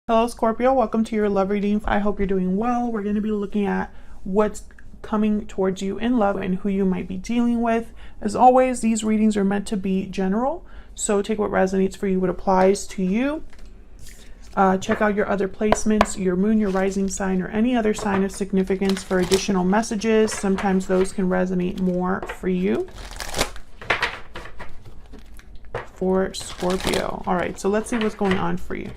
Hello Scorpio, welcome to your love reading. I hope you're doing well. We're going to be looking at what's coming towards you in love and who you might be dealing with. As always, these readings are meant to be general, so take what resonates for you, what applies to you. Check out your other placements, your moon, your rising sign, or any other sign of significance for additional messages. Sometimes those can resonate more for you. For Scorpio. All right, so let's see what's going on for you.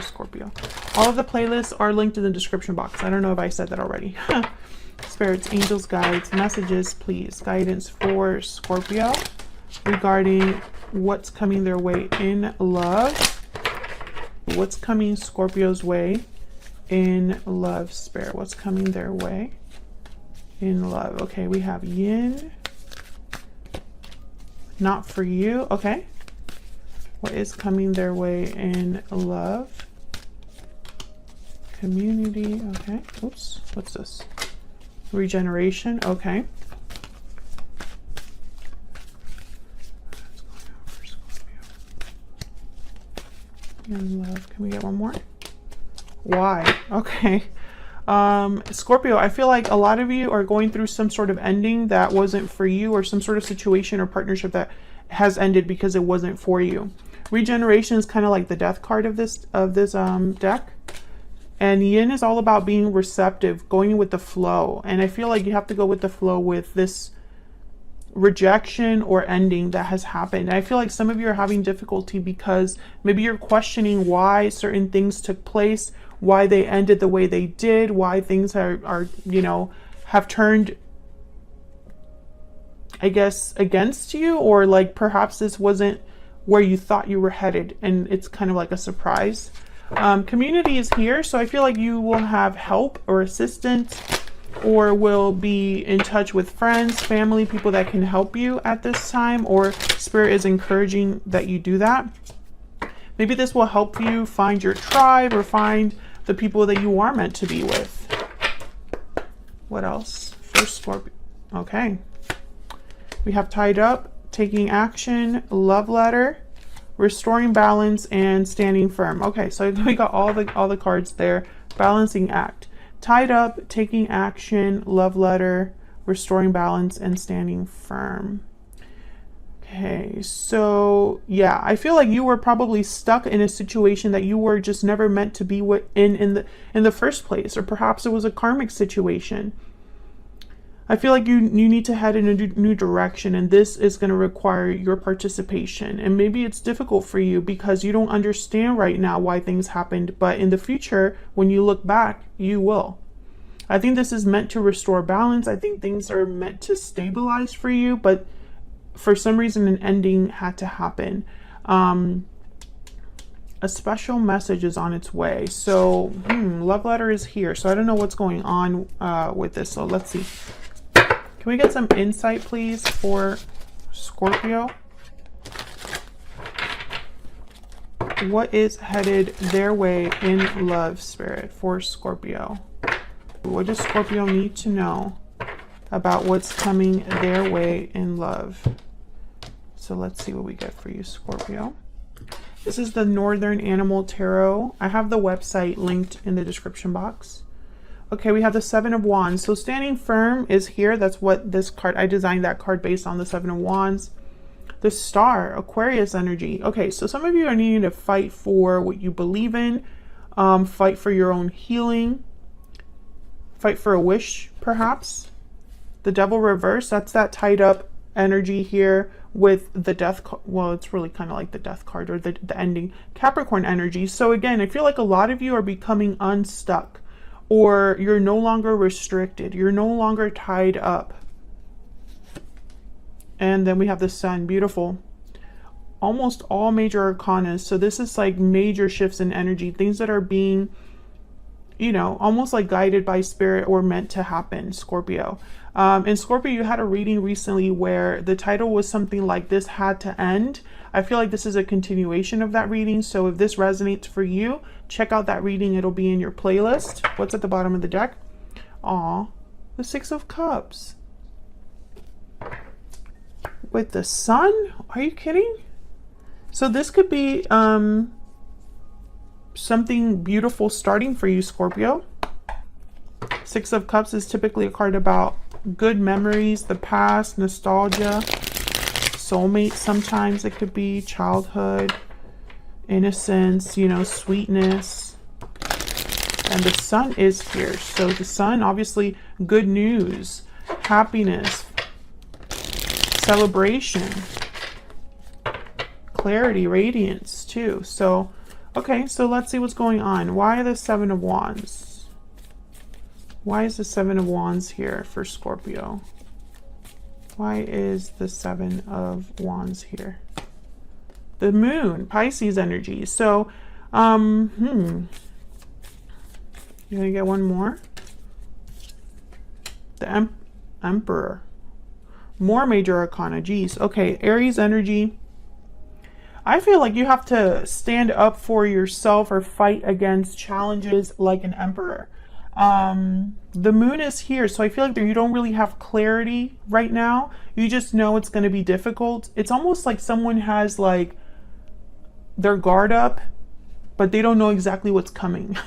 Scorpio. All of the playlists are linked in the description box. I don't know if I said that already. Spirits, angels, guides, messages, please. Guidance for Scorpio regarding what's coming their way in love. What's coming Scorpio's way in love, Spirit? What's coming their way in love? Okay, we have yin. Not for you. Okay. What is coming their way in love? Community, okay. Oops, what's this? Regeneration, okay. What's going on for Scorpio? In love, can we get one more? Why? Okay. Scorpio, I feel like a lot of you are going through some sort of ending that wasn't for you, or some sort of situation or partnership that has ended because it wasn't for you. Regeneration is kind of like the death card of this deck. And yin is all about being receptive, going with the flow. And I feel like you have to go with the flow with this rejection or ending that has happened. And I feel like some of you are having difficulty because maybe you're questioning why certain things took place, why they ended the way they did, why things are you know, have turned, I guess, against you, or like perhaps this wasn't where you thought you were headed and it's kind of like a surprise. Community is here, so I feel like you will have help or assistance, or will be in touch with friends, family, people that can help you at this time, or Spirit is encouraging that you do that. Maybe this will help you find your tribe or find the people that you are meant to be with. What else for Scorpio? Okay. We have tied up, taking action, love letter, restoring balance, and standing firm. Okay, so we got all the cards there. Balancing act, tied up, taking action, love letter, restoring balance, and standing firm. Okay, so yeah, I feel like you were probably stuck in a situation that you were just never meant to be in the first place, or perhaps it was a karmic situation. I feel like you need to head in a new direction, and this is going to require your participation. And maybe it's difficult for you because you don't understand right now why things happened, but in the future, when you look back, you will. I think this is meant to restore balance. I think things are meant to stabilize for you, but for some reason, an ending had to happen. A special message is on its way. So, love letter is here. So I don't know what's going on with this. So let's see. Can we get some insight, please, for Scorpio? What is headed their way in love, Spirit, for Scorpio? What does Scorpio need to know about what's coming their way in love? So let's see what we get for you, Scorpio. This is the Northern Animal Tarot. I have the website linked in the description box. Okay, we have the Seven of Wands. So standing firm is here. That's what this card, I designed that card based on the Seven of Wands. The Star, Aquarius energy. Okay, so some of you are needing to fight for what you believe in, fight for your own healing, fight for a wish, perhaps. The Devil reverse, that's that tied up energy here with the death. Well, it's really kind of like the death card, or the ending. Capricorn energy. So again, I feel like a lot of you are becoming unstuck. Or you're no longer restricted. You're no longer tied up. And then we have the Sun. Beautiful. Almost all major arcanas. So this is like major shifts in energy. Things that are being, you know, almost like guided by Spirit or meant to happen, Scorpio. In Scorpio, you had a reading recently where the title was something like "This Had to End." I feel like this is a continuation of that reading. So if this resonates for you, check out that reading. It'll be in your playlist. What's at the bottom of the deck? Aw, the Six of Cups. With the Sun? Are you kidding? So this could be something beautiful starting for you, Scorpio. Six of Cups is typically a card about good memories, the past, nostalgia, soulmate. Sometimes it could be childhood, innocence, you know, sweetness. And the Sun is here. So the Sun, obviously, good news, happiness, celebration, clarity, radiance too. So, okay, so let's see what's going on. Why the Seven of Wands? Why is the Seven of Wands here for Scorpio? Why is the Seven of Wands here? The Moon, Pisces energy. So, you're gonna get one more. The Emperor. More major arcana. Geez. Okay, Aries energy. I feel like you have to stand up for yourself or fight against challenges like an emperor. The Moon is here, so I feel like you don't really have clarity right now. You just know it's going to be difficult. It's almost like someone has like their guard up, but they don't know exactly what's coming.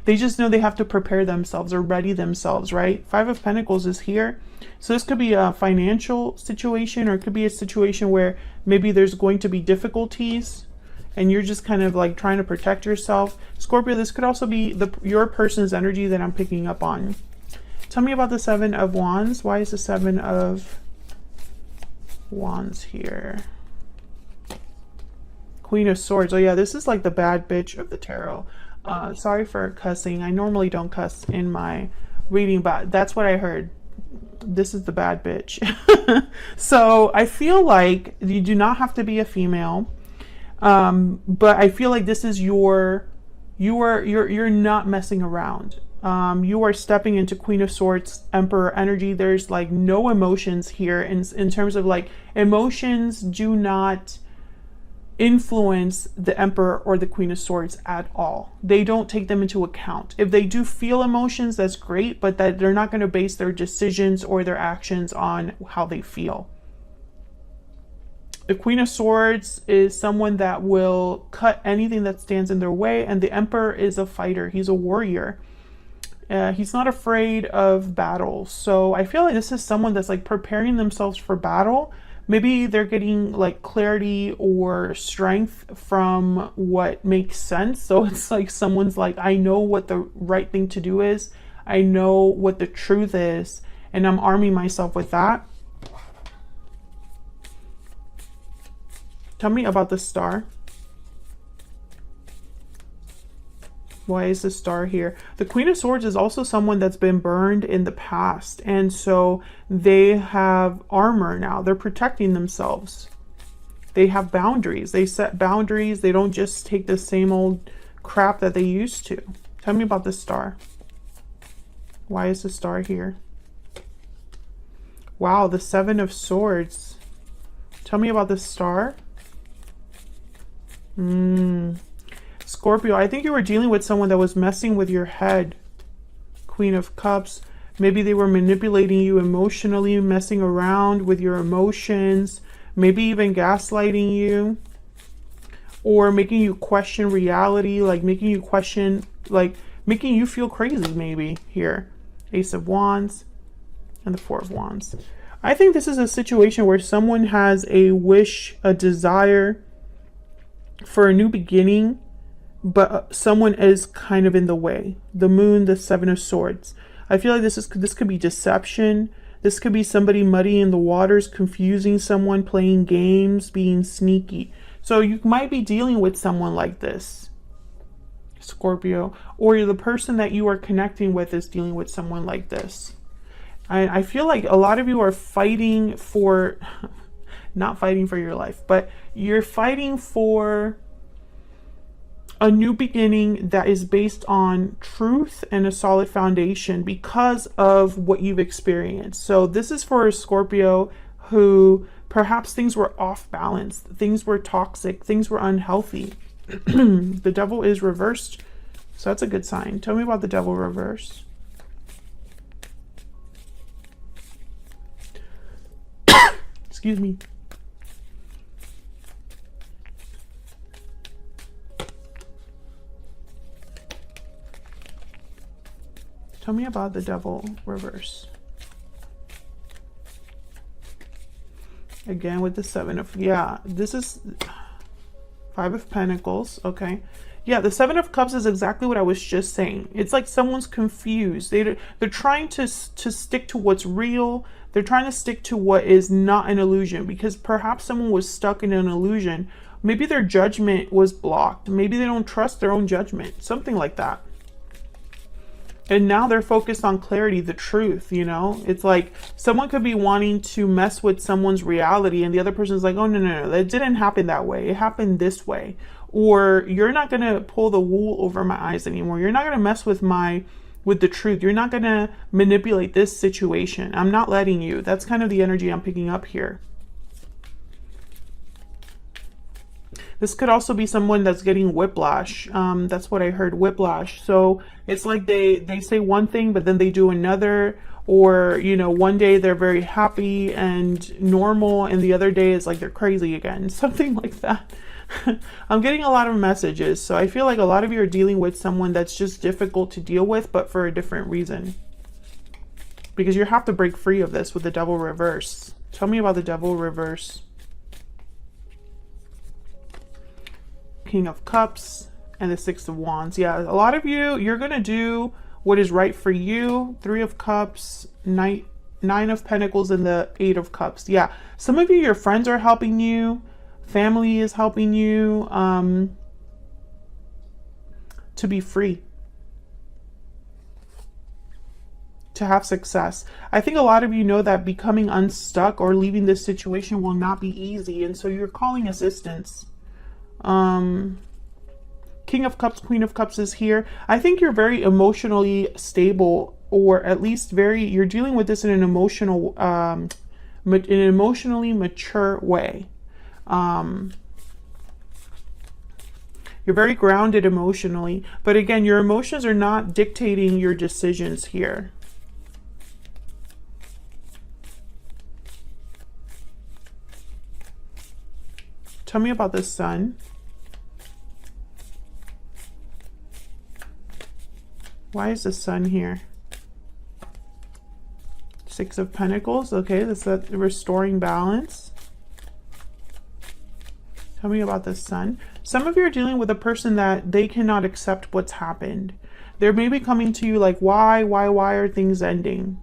They just know they have to prepare themselves or ready themselves, right? Five of Pentacles is here. So this could be a financial situation, or it could be a situation where maybe there's going to be difficulties and you're just kind of like trying to protect yourself. Scorpio, this could also be your person's energy that I'm picking up on. Tell me about the Seven of Wands. Why is the Seven of Wands here? Queen of Swords. Oh yeah, this is like the bad bitch of the tarot. Sorry for cussing. I normally don't cuss in my reading, but that's what I heard. This is the bad bitch. So I feel like you do not have to be a female. But I feel like this is you're not messing around. You are stepping into Queen of Swords, Emperor energy. There's like no emotions here in terms of like emotions do not influence the Emperor or the Queen of Swords at all. They don't take them into account. If they do feel emotions, that's great, but that they're not going to base their decisions or their actions on how they feel. The Queen of Swords is someone that will cut anything that stands in their way, and the Emperor is a fighter. He's a warrior. He's not afraid of battle. So I feel like this is someone that's like preparing themselves for battle. Maybe they're getting like clarity or strength from what makes sense. So it's like someone's like, I know what the right thing to do is. I know what the truth is, and I'm arming myself with that. Tell me about the Star. Why is the Star here? The Queen of Swords is also someone that's been burned in the past. And so they have armor now. They're protecting themselves. They have boundaries. They set boundaries. They don't just take the same old crap that they used to. Tell me about the Star. Why is the Star here? Wow, the Seven of Swords. Tell me about the Star. Scorpio, I think you were dealing with someone that was messing with your head. Queen of Cups. Maybe they were manipulating you emotionally, messing around with your emotions, maybe even gaslighting you, or making you question reality, like making you question, like making you feel crazy maybe here. Ace of Wands and the Four of Wands. I think this is a situation where someone has a wish, a desire for a new beginning, but someone is kind of in the way. The Moon, the Seven of Swords. I feel like this could be deception. This could be somebody muddying the waters, confusing someone, playing games, being sneaky. So you might be dealing with someone like this, Scorpio, or the person that you are connecting with is dealing with someone like this. I feel like a lot of you are fighting for, not fighting for your life, but you're fighting for a new beginning that is based on truth and a solid foundation because of what you've experienced. So this is for a Scorpio who perhaps things were off balance, things were toxic, things were unhealthy. The Devil is reversed, so that's a good sign. Tell me about the Devil reverse. Excuse me. Tell me about the Devil reverse. Again with the Seven of, yeah, this is Five of Pentacles, okay. Yeah, the Seven of Cups is exactly what I was just saying. It's like someone's confused. They're trying to stick to what's real. They're trying to stick to what is not an illusion, because perhaps someone was stuck in an illusion. Maybe their judgment was blocked. Maybe they don't trust their own judgment, something like that. And now they're focused on clarity, the truth, you know? It's like someone could be wanting to mess with someone's reality and the other person's like, oh, no, that didn't happen that way. It happened this way. Or you're not going to pull the wool over my eyes anymore. You're not going to mess with the truth. You're not going to manipulate this situation. I'm not letting you. That's kind of the energy I'm picking up here. This could also be someone that's getting whiplash. That's what I heard, whiplash. So it's like they say one thing, but then they do another. Or, you know, one day they're very happy and normal, and the other day it's like they're crazy again. Something like that. I'm getting a lot of messages. So I feel like a lot of you are dealing with someone that's just difficult to deal with, but for a different reason. Because you have to break free of this with the Devil reverse. Tell me about the Devil reverse. King of Cups and the Six of Wands. Yeah, a lot of you, you're going to do what is right for you. Three of Cups, Nine of Pentacles, and the Eight of Cups. Yeah, some of you, your friends are helping you. Family is helping you to be free, to have success. I think a lot of you know that becoming unstuck or leaving this situation will not be easy, and so you're calling assistance. King of Cups, Queen of Cups is here. I think you're very emotionally stable, or at least you're dealing with this in an emotionally mature way. You're very grounded emotionally, but again, your emotions are not dictating your decisions here. Tell me about the Sun. Why is the Sun here? Six of Pentacles. Okay, that's that restoring balance. Tell me about the Sun. Some of you are dealing with a person that they cannot accept what's happened. They're maybe coming to you like, why are things ending?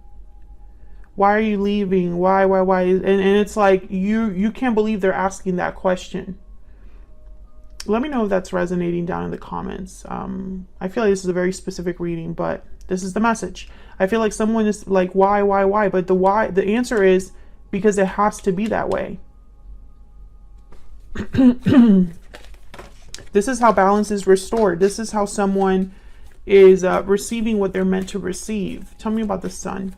Why are you leaving? Why? And it's like, you can't believe they're asking that question. Let me know if that's resonating down in the comments. I feel like this is a very specific reading, but this is the message. I feel like someone is like, why? But the answer is because it has to be that way. This is how balance is restored. This is how someone is receiving what they're meant to receive. Tell me about the Sun.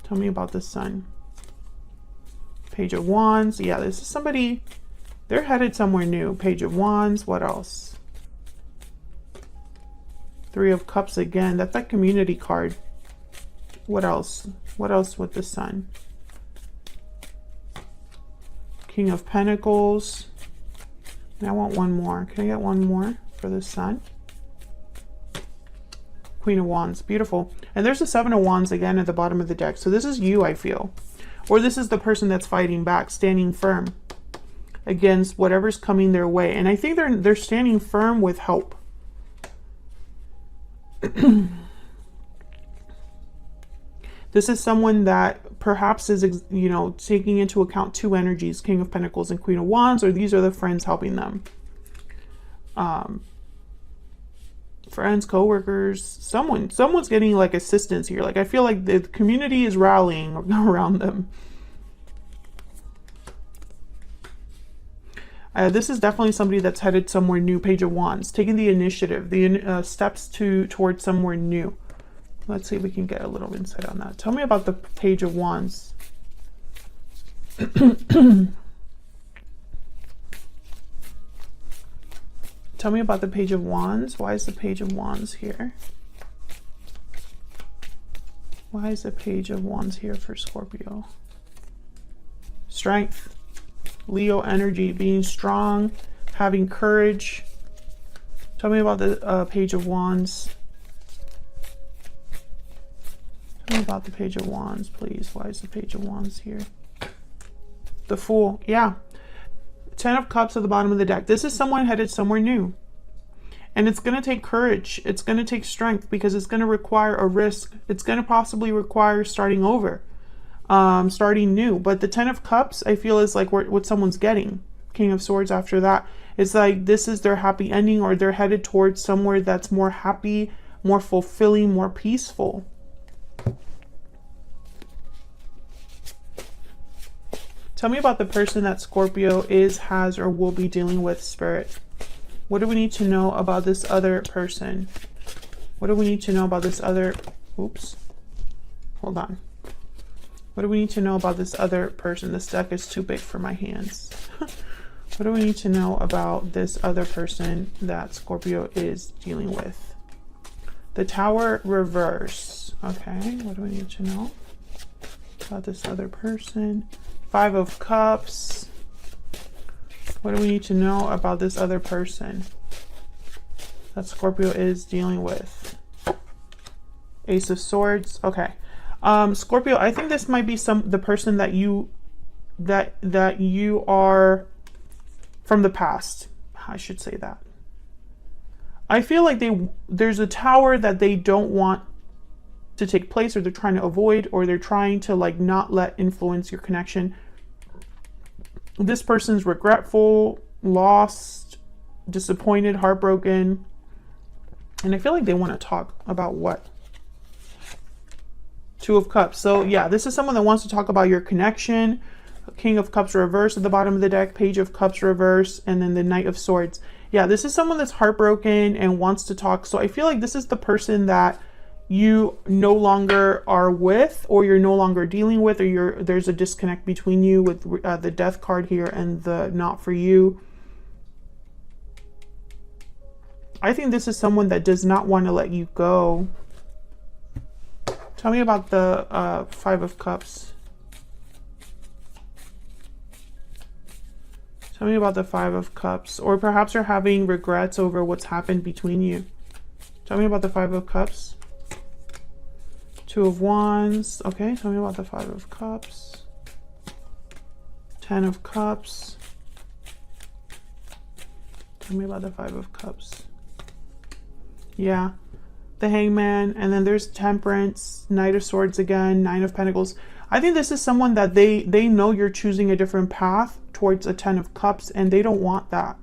Tell me about the Sun. Page of Wands. Yeah, this is somebody, they're headed somewhere new. Page of Wands. What else? Three of Cups again. That's that community card. What else? What else with the Sun? King of Pentacles. And I want one more. Can I get one more for the Sun? Queen of Wands. Beautiful. And there's the Seven of Wands again at the bottom of the deck. So this is you, I feel. Or this is the person that's fighting back, standing firm against whatever's coming their way. And I think they're standing firm with help. This is someone that perhaps is, you know, taking into account two energies, King of Pentacles and Queen of Wands, or these are the friends helping them. Friends, co-workers, someone's getting like assistance here. Like I feel like the community is rallying around them. This is definitely somebody that's headed somewhere new. Page of Wands, taking the initiative, the steps towards somewhere new. Let's see if we can get a little insight on that. Tell me about the Page of Wands. Tell me about the Page of Wands. Why is the Page of Wands here? Why is the Page of Wands here for Scorpio? Strength. Leo energy, being strong, having courage. Tell me about the Page of Wands. Tell me about the Page of Wands, please. Why is the Page of Wands here? The Fool. Yeah. 10 of Cups at the bottom of the deck. This is someone headed somewhere new. And it's going to take courage. It's going to take strength because it's going to require a risk. It's going to possibly require starting over, starting new. But the 10 of Cups, I feel, is like what someone's getting. King of Swords after that. It's like this is their happy ending, or they're headed towards somewhere that's more happy, more fulfilling, more peaceful. Tell me about the person that Scorpio is, has, or will be dealing with, Spirit. What do we need to know about this other person? What do we need to know about this other... Oops. Hold on. What do we need to know about this other person? This deck is too big for my hands. What do we need to know about this other person that Scorpio is dealing with? The Tower reverse. Okay, what do we need to know about this other person? 5 of Cups. What do we need to know about this other person that Scorpio is dealing with? Ace of Swords. Okay. Scorpio, I think this might be the person that you are from the past. I should say that. I feel like there's a tower that they don't want to take place, or they're trying to avoid, or they're trying to like not let influence your connection. This person's regretful, lost, disappointed, heartbroken, and I feel like they want to talk about what? 2 of Cups. So yeah, this is someone that wants to talk about your connection. King of Cups reverse at the bottom of the deck, Page of Cups reverse, and then the Knight of Swords. Yeah, this is someone that's heartbroken and wants to talk. So I feel like this is the person that you no longer are with, or you're no longer dealing with, or there's a disconnect between you with the Death card here and the not for you. I think this is someone that does not want to let you go. Tell me about the 5 of Cups. Tell me about the 5 of Cups. Or perhaps you're having regrets over what's happened between you. Tell me about the 5 of Cups. 2 of Wands. Okay, tell me about the 5 of Cups. 10 of Cups. Tell me about the 5 of Cups. Yeah. The Hangman. And then there's Temperance. Knight of Swords again. 9 of Pentacles. I think this is someone that they know you're choosing a different path towards a 10 of Cups, and they don't want that.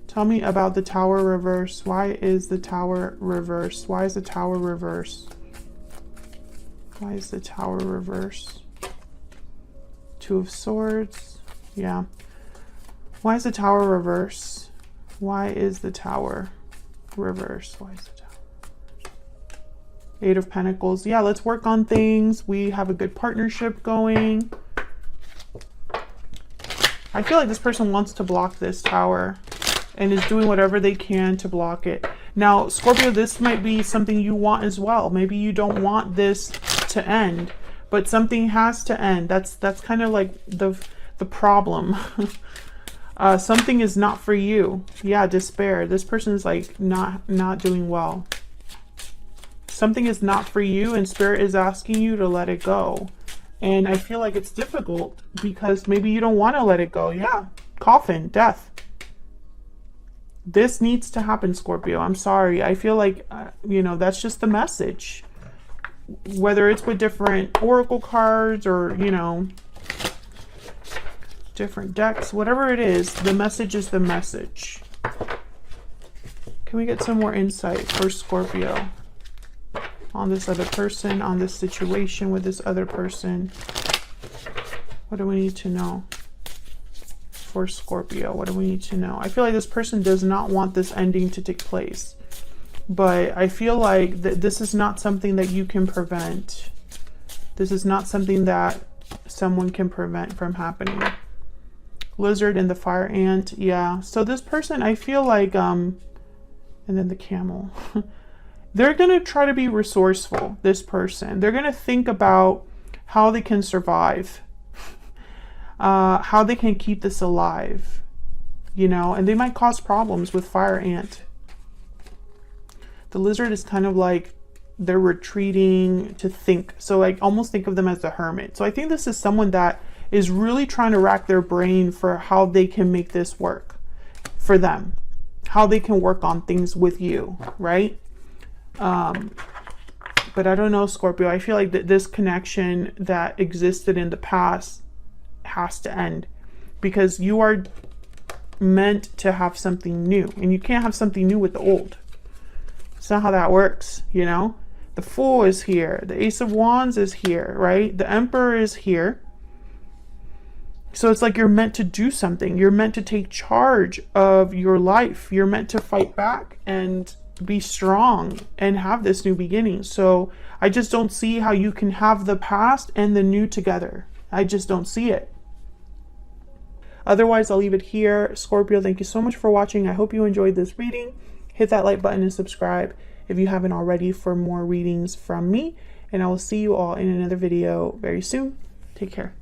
Tell me about the Tower reverse. Why is the Tower reverse? Why is the Tower reverse? Why is the Tower reverse? 2 of Swords. Yeah. Why is the Tower reverse? Why is the Tower reverse? Why is the Tower? 8 of Pentacles. Yeah, let's work on things. We have a good partnership going. I feel like this person wants to block this Tower and is doing whatever they can to block it. Now, Scorpio, this might be something you want as well. Maybe you don't want this to end, but something has to end. That's kind of like the problem. Something is not for you. Yeah, despair. This person is like not doing well. Something is not for you, and Spirit is asking you to let it go. And I feel like it's difficult because maybe you don't want to let it go. Yeah, coffin, death. This needs to happen, Scorpio. I'm sorry. I feel like, you know, that's just the message. Whether it's with different oracle cards or, you know, different decks, whatever it is, the message is the message. Can we get some more insight for Scorpio on this other person, on this situation with this other person? What do we need to know for Scorpio? What do we need to know? I feel like this person does not want this ending to take place, but I feel like this is not something that you can prevent. This is not something that someone can prevent from happening. Lizard and the fire ant. Yeah, so this person, I feel like and then the camel. They're gonna try to be resourceful. This person, they're gonna think about how they can survive, how they can keep this alive, you know, and they might cause problems with fire ant. The lizard is kind of like they're retreating to think. So like almost think of them as the hermit. So I think this is someone that is really trying to rack their brain for how they can make this work for them, how they can work on things with you, right? But I don't know, Scorpio. I feel like that this connection that existed in the past has to end, because you are meant to have something new, and you can't have something new with the old. It's not how that works, you know? The Fool is here. The Ace of Wands is here, right? The Emperor is here. So it's like you're meant to do something. You're meant to take charge of your life. You're meant to fight back and be strong and have this new beginning. So I just don't see how you can have the past and the new together. I just don't see it. Otherwise, I'll leave it here. Scorpio, thank you so much for watching. I hope you enjoyed this reading. Hit that like button and subscribe if you haven't already for more readings from me. And I will see you all in another video very soon. Take care.